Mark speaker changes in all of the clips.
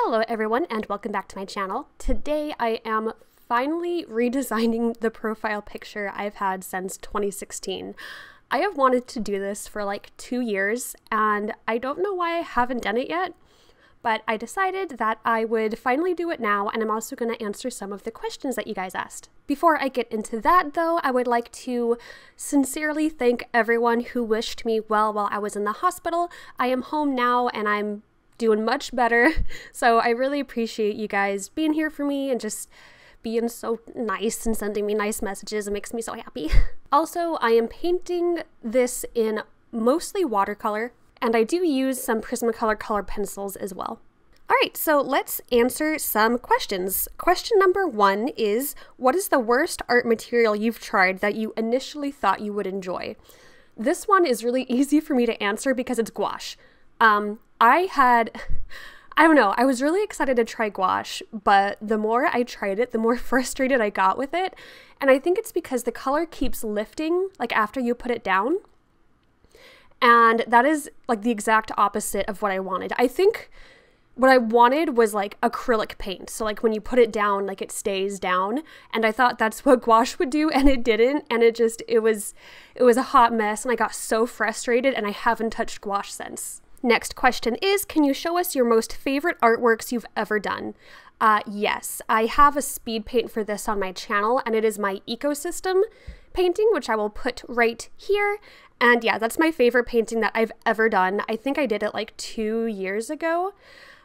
Speaker 1: Hello everyone and welcome back to my channel. Today I am finally redesigning the profile picture I've had since 2016. I have wanted to do this for like 2 years and I don't know why I haven't done it yet, but I decided that I would finally do it now, and I'm also going to answer some of the questions that you guys asked. Before I get into that though, I would like to sincerely thank everyone who wished me well while I was in the hospital. I am home now and I'm doing much better, so I really appreciate you guys being here for me and just being so nice and sending me nice messages. It makes me so happy. Also, I am painting this in mostly watercolor, and I do use some Prismacolor color pencils as well. Alright, so let's answer some questions. Question number 1 is, what is the worst art material you've tried that you initially thought you would enjoy? This one is really easy for me to answer because it's gouache. I don't know, I was really excited to try gouache, but the more I tried it, the more frustrated I got with it. And I think it's because the color keeps lifting, like after you put it down. And that is like the exact opposite of what I wanted. I think what I wanted was like acrylic paint. So like when you put it down, like it stays down. And I thought that's what gouache would do, and it didn't. And it was a hot mess, and I got so frustrated, and I haven't touched gouache since. Next question is, can you show us your most favorite artworks you've ever done? Yes, I have a speed paint for this on my channel, and it is my ecosystem painting, which I will put right here. And yeah, that's my favorite painting that I've ever done. I think I did it like 2 years ago,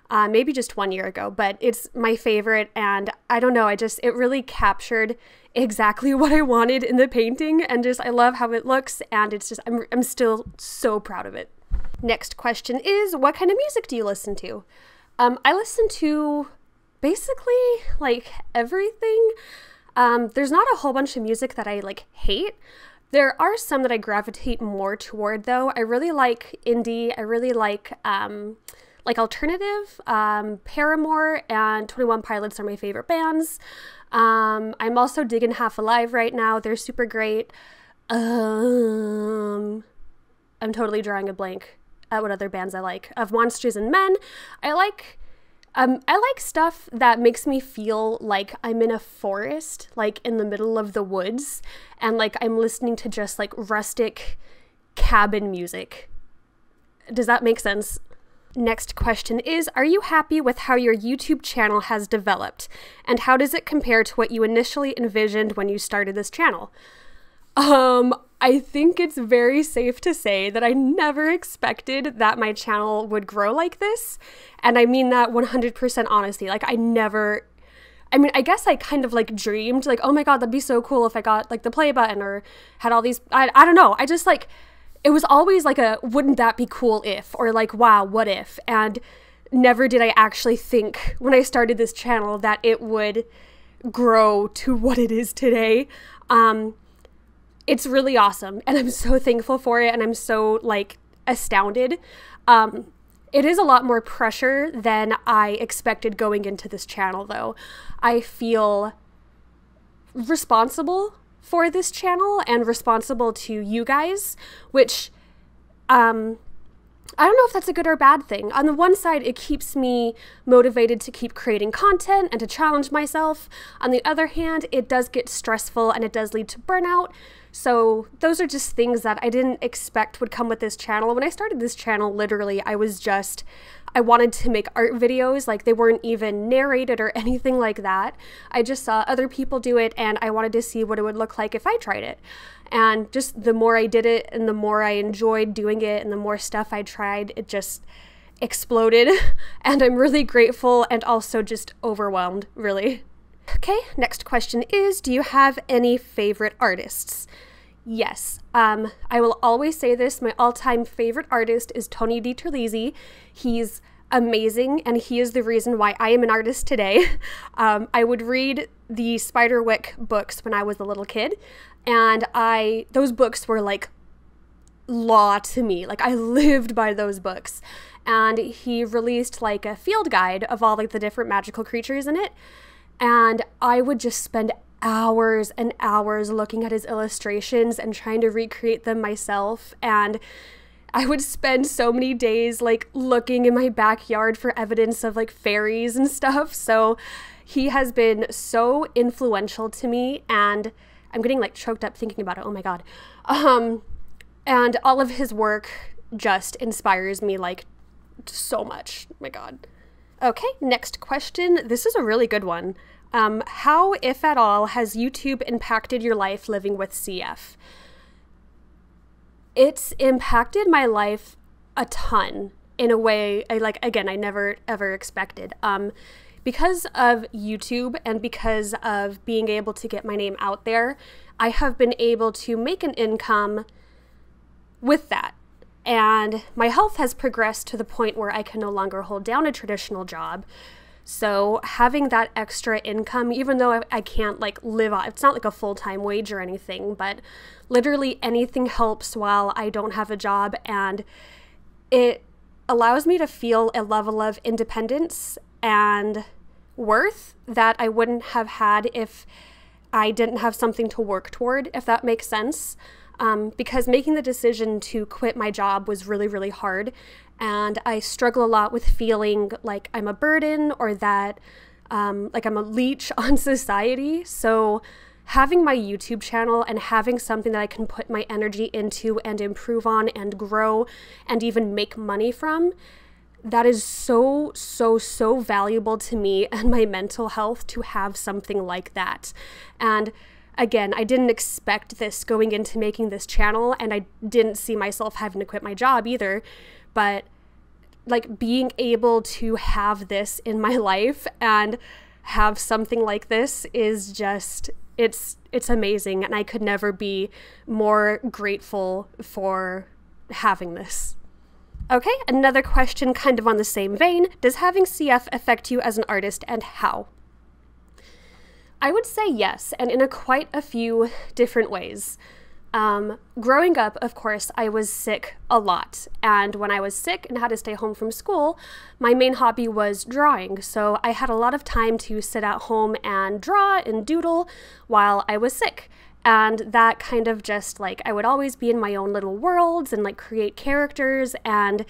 Speaker 1: maybe just 1 year ago, but it's my favorite. And I don't know, it really captured exactly what I wanted in the painting, and I love how it looks, and I'm still so proud of it. Next question is, what kind of music do you listen to? I listen to basically like everything. There's not a whole bunch of music that I like hate. There are some that I gravitate more toward though. I really like indie. I really like alternative. Paramore and 21 Pilots are my favorite bands. I'm also digging Half Alive right now. They're super great. I'm totally drawing a blank at what other bands I like. Of Monsters and Men, I like stuff that makes me feel like I'm in a forest, like in the middle of the woods, and like I'm listening to just like rustic cabin music. Does that make sense? Next question is, are you happy with how your YouTube channel has developed? And how does it compare to what you initially envisioned when you started this channel? I think it's very safe to say that I never expected that my channel would grow like this. And I mean that 100% honestly. Like I guess I kind of like dreamed like, oh my God, that'd be so cool if I got like the play button or had all these, I don't know. I just like, it was always like wouldn't that be cool if, or like, wow, what if? And never did I actually think when I started this channel that it would grow to what it is today. It's really awesome, and I'm so thankful for it, and I'm so like astounded. It is a lot more pressure than I expected going into this channel though. I feel responsible for this channel and responsible to you guys, which I don't know if that's a good or bad thing. On the one side, it keeps me motivated to keep creating content and to challenge myself. On the other hand, it does get stressful and it does lead to burnout. So those are just things that I didn't expect would come with this channel. When I started this channel, literally, I wanted to make art videos. Like they weren't even narrated or anything like that. I just saw other people do it and I wanted to see what it would look like if I tried it. And just the more I did it and the more I enjoyed doing it and the more stuff I tried, it just exploded. And I'm really grateful and also just overwhelmed, really. Okay, next question is, do you have any favorite artists? Yes, I will always say this, my all-time favorite artist is Tony DiTerlizzi. He's amazing, and he is the reason why I am an artist today. I would read the Spiderwick books when I was a little kid, and those books were like law to me. Like I lived by those books. And he released like a field guide of all like the different magical creatures in it. And I would just spend hours and hours looking at his illustrations and trying to recreate them myself. And I would spend so many days like looking in my backyard for evidence of like fairies and stuff. So he has been so influential to me, and I'm getting like choked up thinking about it. Oh my God. And all of his work just inspires me like so much. Oh my God. Okay, next question. This is a really good one. How, if at all, has YouTube impacted your life living with CF? It's impacted my life a ton in a way I never ever expected. Because of YouTube and because of being able to get my name out there, I have been able to make an income with that. And my health has progressed to the point where I can no longer hold down a traditional job. So having that extra income, even though I can't like live on, it's not like a full-time wage or anything, but literally anything helps while I don't have a job, and it allows me to feel a level of independence and worth that I wouldn't have had if I didn't have something to work toward, if that makes sense. Because making the decision to quit my job was really, really hard. And I struggle a lot with feeling like I'm a burden or that like I'm a leech on society. So having my YouTube channel and having something that I can put my energy into and improve on and grow and even make money from, that is so, so, so valuable to me and my mental health to have something like that. And again, I didn't expect this going into making this channel, and I didn't see myself having to quit my job either, but like being able to have this in my life and have something like this is just, it's amazing, and I could never be more grateful for having this. Okay, another question kind of on the same vein. Does having CF affect you as an artist, and how? I would say yes, and in quite a few different ways. Growing up, of course, I was sick a lot, and when I was sick and had to stay home from school, my main hobby was drawing, so I had a lot of time to sit at home and draw and doodle while I was sick. And that kind of just like, I would always be in my own little worlds and like create characters, and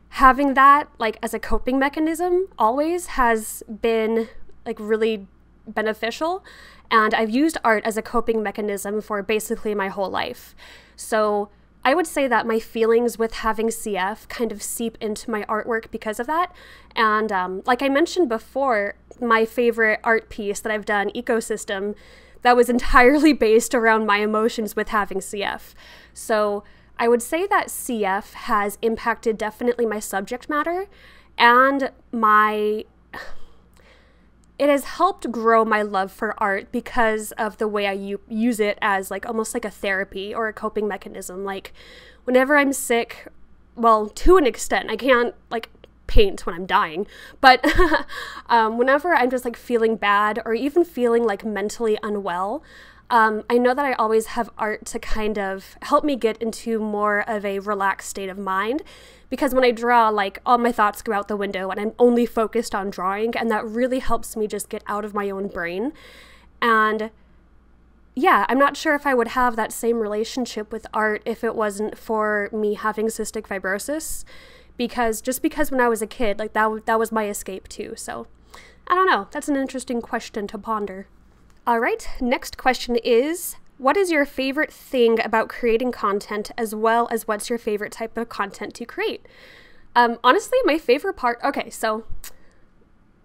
Speaker 1: having that like as a coping mechanism always has been like really beneficial, and I've used art as a coping mechanism for basically my whole life. So I would say that my feelings with having CF kind of seep into my artwork because of that. And like I mentioned before, my favorite art piece that I've done, Ecosystem, that was entirely based around my emotions with having CF. So I would say that CF has impacted definitely my subject matter, and it has helped grow my love for art because of the way I use it as like almost like a therapy or a coping mechanism. Like whenever I'm sick, well, to an extent, I can't like paint when I'm dying, but whenever I'm just like feeling bad or even feeling like mentally unwell, I know that I always have art to kind of help me get into more of a relaxed state of mind, because when I draw, like all my thoughts go out the window and I'm only focused on drawing, and that really helps me just get out of my own brain. And yeah, I'm not sure if I would have that same relationship with art if it wasn't for me having cystic fibrosis, because when I was a kid, like that was my escape too. So I don't know, that's an interesting question to ponder. All right, next question is, what is your favorite thing about creating content, as well as what's your favorite type of content to create? Honestly, my favorite part, okay, so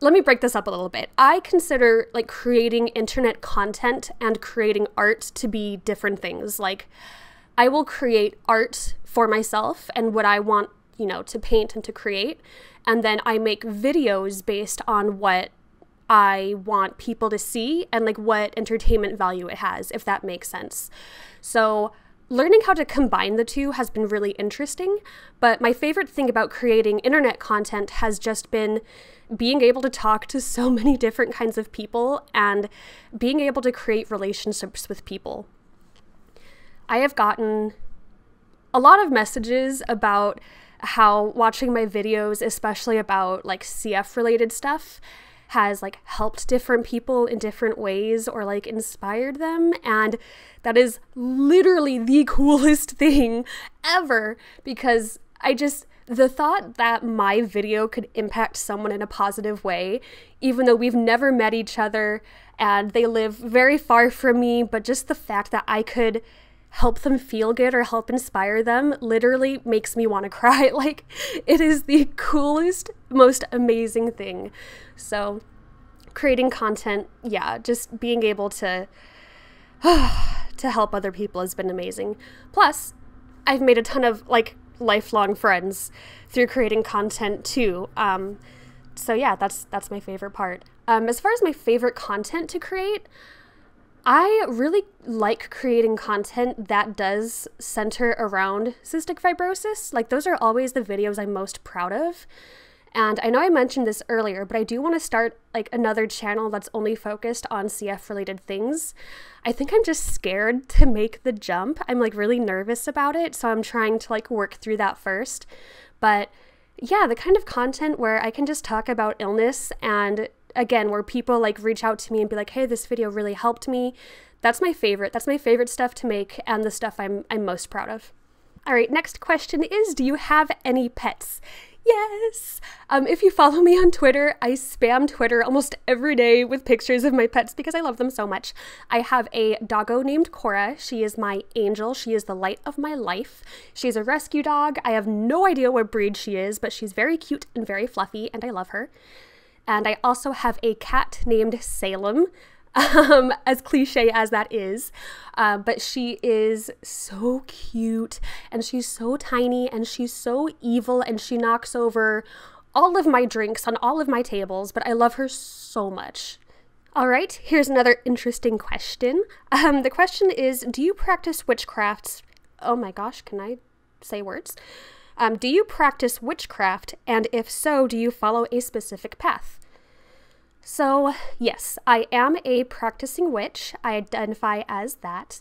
Speaker 1: let me break this up a little bit. I consider like creating internet content and creating art to be different things. Like I will create art for myself and what I want, you know, to paint and to create, and then I make videos based on what I want people to see and like what entertainment value it has, if that makes sense. So learning how to combine the two has been really interesting, but my favorite thing about creating internet content has just been being able to talk to so many different kinds of people and being able to create relationships with people. I have gotten a lot of messages about how watching my videos, especially about like CF related stuff, has like helped different people in different ways or like inspired them. And that is literally the coolest thing ever, because the thought that my video could impact someone in a positive way, even though we've never met each other and they live very far from me, but just the fact that I could help them feel good or help inspire them literally makes me want to cry. Like, it is the coolest, most amazing thing. So creating content, yeah, just being able to help other people has been amazing. Plus, I've made a ton of like lifelong friends through creating content too. So yeah, that's my favorite part. As far as my favorite content to create, I really like creating content that does center around cystic fibrosis. Like, those are always the videos I'm most proud of. And I know I mentioned this earlier, but I do want to start like another channel that's only focused on CF related things. I think I'm just scared to make the jump. I'm like really nervous about it, so I'm trying to like work through that first. But yeah, the kind of content where I can just talk about illness, and again, where people like reach out to me and be like, hey, this video really helped me. That's my favorite. That's my favorite stuff to make, and the stuff I'm most proud of. All right, next question is, do you have any pets? Yes! If you follow me on Twitter, I spam Twitter almost every day with pictures of my pets because I love them so much. I have a doggo named Cora. She is my angel. She is the light of my life. She's a rescue dog. I have no idea what breed she is, but she's very cute and very fluffy, and I love her. And I also have a cat named Salem, as cliche as that is, but she is so cute, and she's so tiny, and she's so evil, and she knocks over all of my drinks on all of my tables, but I love her so much. All right, here's another interesting question. The question is, do you practice witchcraft? Oh my gosh, can I say words? Do you practice witchcraft, and if so, do you follow a specific path? So yes, I am a practicing witch. I identify as that.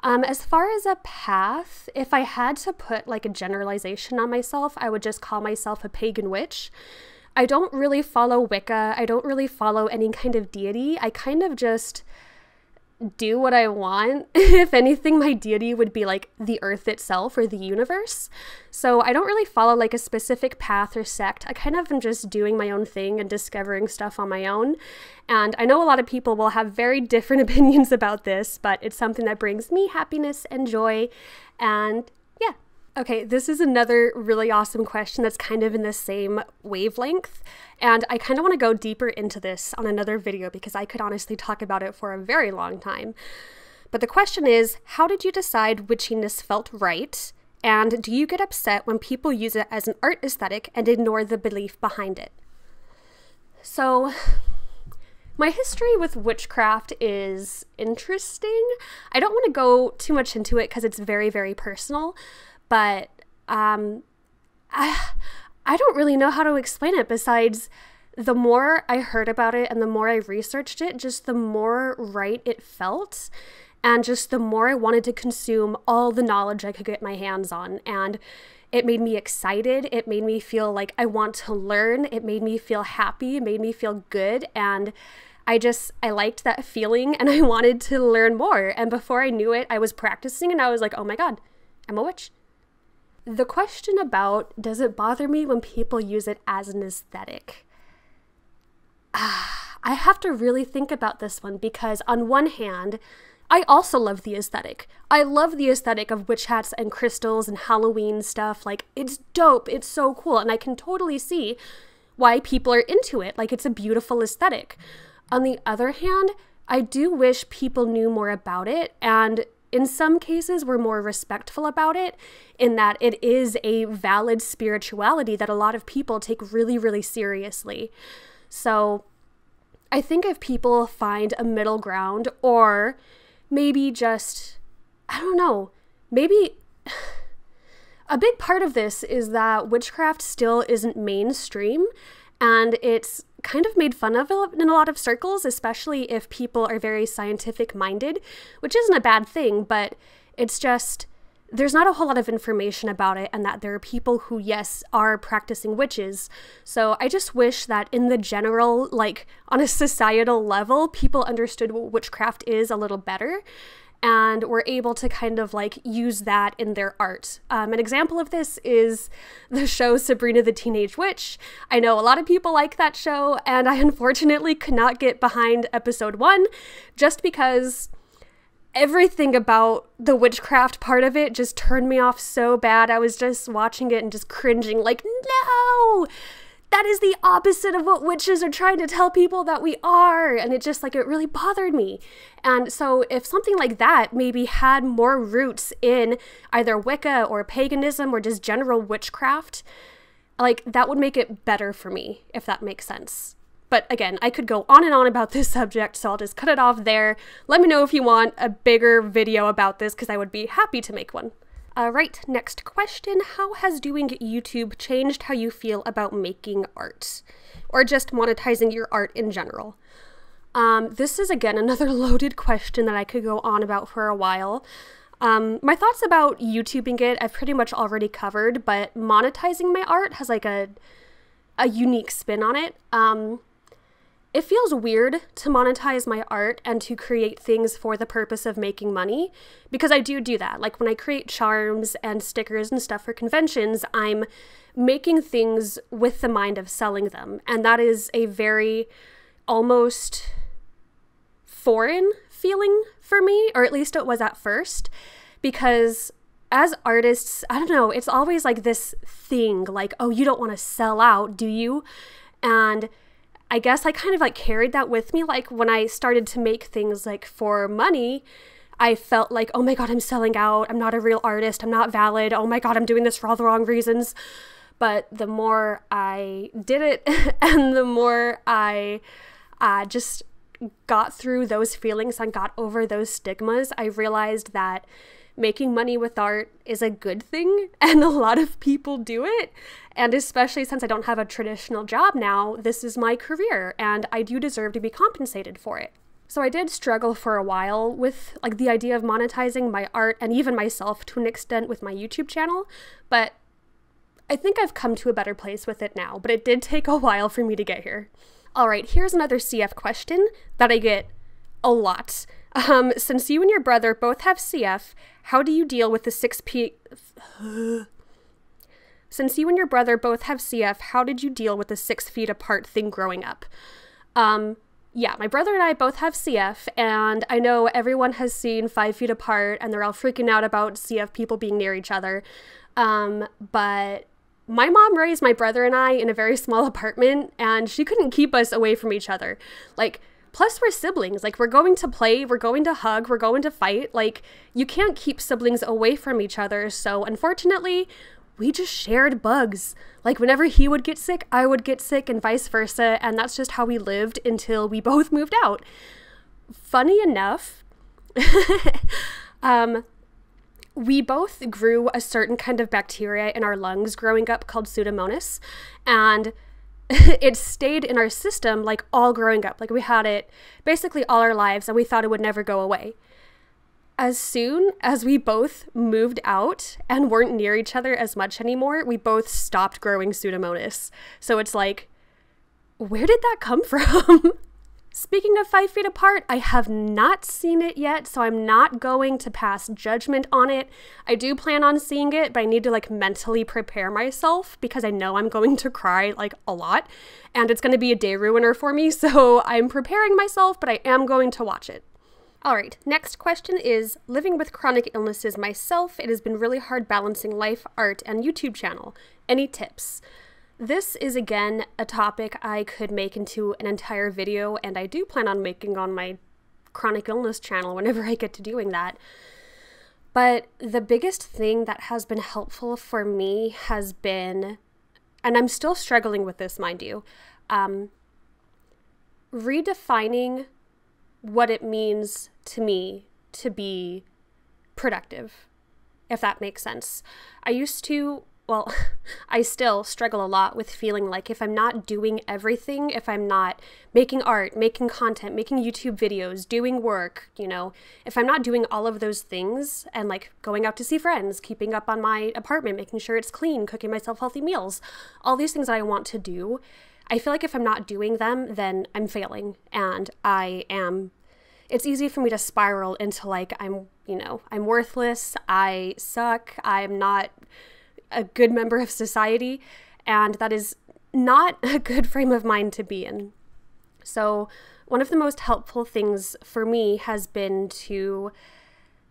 Speaker 1: As far as a path, if I had to put like a generalization on myself, I would just call myself a pagan witch. I don't really follow Wicca. I don't really follow any kind of deity. I kind of just do what I want. If anything, my deity would be like the earth itself or the universe. So I don't really follow like a specific path or sect. I kind of am just doing my own thing and discovering stuff on my own. And I know a lot of people will have very different opinions about this, but it's something that brings me happiness and joy. And yeah. Okay, this is another really awesome question that's kind of in the same wavelength, and I kind of want to go deeper into this on another video because I could honestly talk about it for a very long time. But the question is, how did you decide witchiness felt right, and do you get upset when people use it as an art aesthetic and ignore the belief behind it? So, my history with witchcraft is interesting. I don't want to go too much into it because it's very, very personal. But I don't really know how to explain it besides the more I heard about it and the more I researched it, just the more right it felt, and just the more I wanted to consume all the knowledge I could get my hands on. And it made me excited. It made me feel like I want to learn. It made me feel happy. It made me feel good. And I liked that feeling, and I wanted to learn more. And before I knew it, I was practicing and I was like, oh my God, I'm a witch. The question about, does it bother me when people use it as an aesthetic? I have to really think about this one, because on one hand, I also love the aesthetic. I love the aesthetic of witch hats and crystals and Halloween stuff. Like, it's dope. It's so cool. And I can totally see why people are into it. Like, it's a beautiful aesthetic. On the other hand, I do wish people knew more about it, and in some cases we're more respectful about it, in that it is a valid spirituality that a lot of people take really, really seriously. So I think if people find a middle ground, or maybe just, I don't know, maybe a big part of this is that witchcraft still isn't mainstream, and it's kind of made fun of in a lot of circles, especially if people are very scientific minded, which isn't a bad thing, but it's just, there's not a whole lot of information about it, and that there are people who, yes, are practicing witches. So I just wish that in the general, like on a societal level, people understood what witchcraft is a little better and were able to kind of like use that in their art. An example of this is the show Sabrina the Teenage Witch. I know a lot of people like that show, and I unfortunately could not get behind episode 1 just because everything about the witchcraft part of it just turned me off so bad. I was just watching it and just cringing like, no! That is the opposite of what witches are trying to tell people that we are. And it just like, it really bothered me. And so if something like that maybe had more roots in either Wicca or paganism or just general witchcraft, like that would make it better for me, if that makes sense. But again, I could go on and on about this subject, so I'll just cut it off there. Let me know if you want a bigger video about this, because I would be happy to make one. Right, next question. How has doing YouTube changed how you feel about making art? Or just monetizing your art in general? This is, again, another loaded question that I could go on about for a while. My thoughts about YouTubing it, I've pretty much already covered, but monetizing my art has like a unique spin on it. It feels weird to monetize my art and to create things for the purpose of making money, because I do that. Like when I create charms and stickers and stuff for conventions, I'm making things with the mind of selling them. And that is a very almost foreign feeling for me, or at least it was at first, because as artists, I don't know, it's always like this thing like, oh, you don't want to sell out, do you? And I guess I kind of like carried that with me. Like when I started to make things like for money, I felt like, oh my God, I'm selling out. I'm not a real artist. I'm not valid. Oh my God, I'm doing this for all the wrong reasons. But the more I did it and the more I just got through those feelings and got over those stigmas, I realized that making money with art is a good thing, and a lot of people do it. And especially since I don't have a traditional job now, this is my career, and I do deserve to be compensated for it. So I did struggle for a while with like the idea of monetizing my art, and even myself to an extent with my YouTube channel, but I think I've come to a better place with it now, but it did take a while for me to get here. All right, here's another CF question that I get a lot. Since you and your brother both have CF, how do you deal with the 6 feet apart thing growing up? Yeah, my brother and I both have CF, and I know everyone has seen 5 feet apart, and they're all freaking out about CF people being near each other. But my mom raised my brother and I in a very small apartment, and she couldn't keep us away from each other. Like, plus we're siblings. Like, we're going to play, we're going to hug, we're going to fight. Like, you can't keep siblings away from each other. So unfortunately, we just shared bugs. Like, whenever he would get sick, I would get sick, and vice versa. And that's just how we lived until we both moved out. Funny enough, we both grew a certain kind of bacteria in our lungs growing up called Pseudomonas, and it stayed in our system like all growing up. Like, we had it basically all our lives, and we thought it would never go away. As soon as we both moved out and weren't near each other as much anymore, we both stopped growing Pseudomonas. So it's like, where did that come from? Speaking of 5 feet apart, I have not seen it yet, so I'm not going to pass judgment on it. I do plan on seeing it, but I need to like mentally prepare myself because I know I'm going to cry like a lot, and it's going to be a day ruiner for me, so I'm preparing myself, but I am going to watch it. Alright, next question is, living with chronic illnesses myself, it has been really hard balancing life, art, and YouTube channel. Any tips? This is, again, a topic I could make into an entire video, and I do plan on making on my chronic illness channel whenever I get to doing that. But the biggest thing that has been helpful for me has been, and I'm still struggling with this, mind you, redefining what it means to me to be productive, if that makes sense. I used to well, I still struggle a lot with feeling like if I'm not doing everything, if I'm not making art, making content, making YouTube videos, doing work, you know, if I'm not doing all of those things and like going out to see friends, keeping up on my apartment, making sure it's clean, cooking myself healthy meals, all these things that I want to do, I feel like if I'm not doing them, then I'm failing, and it's easy for me to spiral into like, I'm worthless, I suck, I'm not a good member of society, and that is not a good frame of mind to be in. So one of the most helpful things for me has been to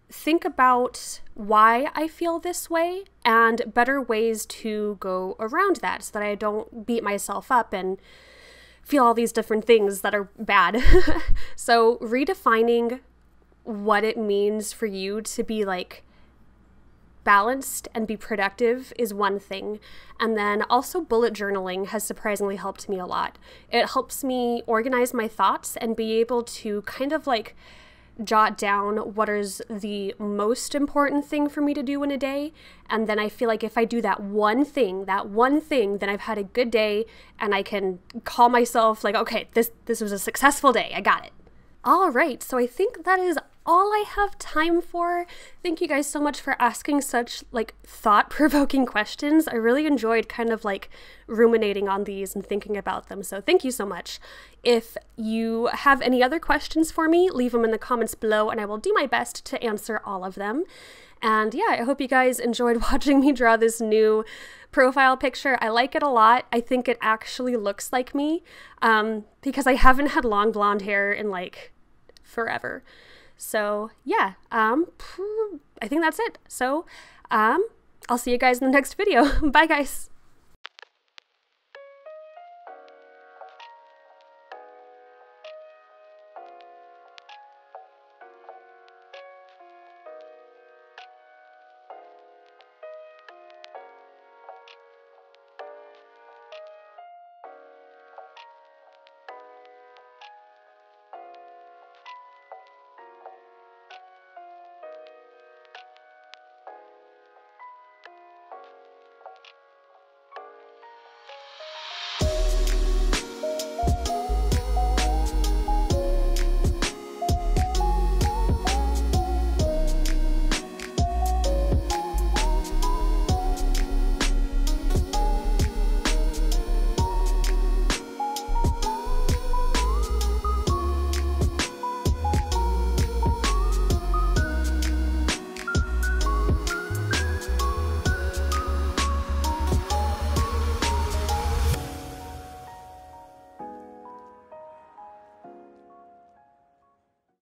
Speaker 1: think about why I feel this way and better ways to go around that so that I don't beat myself up and feel all these different things that are bad. So redefining what it means for you to be like balanced and be productive is one thing. And then also bullet journaling has surprisingly helped me a lot. It helps me organize my thoughts and be able to kind of like jot down what is the most important thing for me to do in a day. And then I feel like if I do that one thing, then I've had a good day and I can call myself like, okay, this was a successful day. I got it. All right, so I think that is all I have time for. Thank you guys so much for asking such like thought-provoking questions. I really enjoyed kind of like ruminating on these and thinking about them, so thank you so much. If you have any other questions for me, leave them in the comments below and I will do my best to answer all of them. And yeah, I hope you guys enjoyed watching me draw this new profile picture. I like it a lot. I think it actually looks like me because I haven't had long blonde hair in like forever. So yeah, I think that's it. So I'll see you guys in the next video. Bye guys.